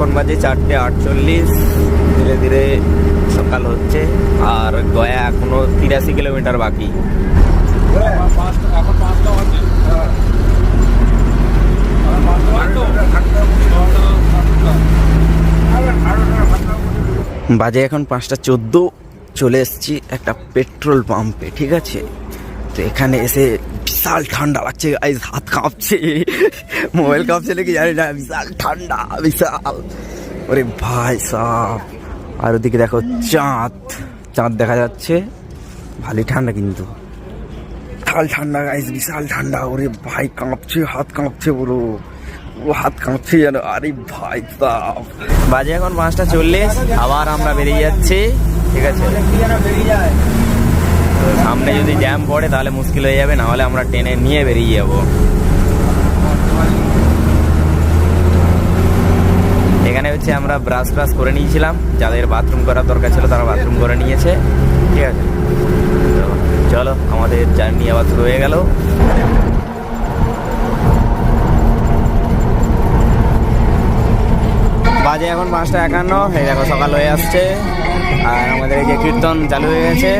এখন বাজে 4:48। ধীরে ধীরে সকাল হচ্ছে, আর গয়া এখনো 83 কিলোমিটার বাকি। বাজে এখন 5:14। চলে এসেছি একটা পেট্রোল পাম্পে, ঠিক আছে। তো এখানে এসে বিশাল ঠান্ডা লাগছে গাইস, হাত কাঁপছে, মোবাইল কাঁপছে নাকি জানি না, বিশাল ঠান্ডা, বিশাল। ওরে ভাই সাহ, আর ওদিকে দেখো চাঁদ চাঁদ দেখা যাচ্ছে, ভালোই ঠান্ডা কিন্তু, বিশাল ঠান্ডা গাইস, বিশাল ঠান্ডা। ওরে ভাই কাঁপছে, হাত কাঁপছে, পুরো হাত কাঁপছে যেন। আরে ভাই সাহ, বাজে এখন 5:40। আবার আমরা বেরিয়ে যাচ্ছি, ঠিক আছে। তো সামনে যদি জ্যাম পড়ে তাহলে মুশকিল হয়ে যাবে, না হলে আমরা ট্রেনে নিয়ে বেরিয়ে যাব। এখানে হচ্ছে আমরা ব্রাশ করে নিয়েছিলাম, যাদের বাথরুম করার দরকার ছিল তারা বাথরুম করে নিয়েছে, ঠিক আছে। তো চলো, আমাদের জার্নি আবার শুরু হয়ে গেল। বাজে এখন 5:51। এই দেখো সকাল হয়ে আসছে, আর আমাদের এই যে কীর্তন চালু হয়ে গেছে।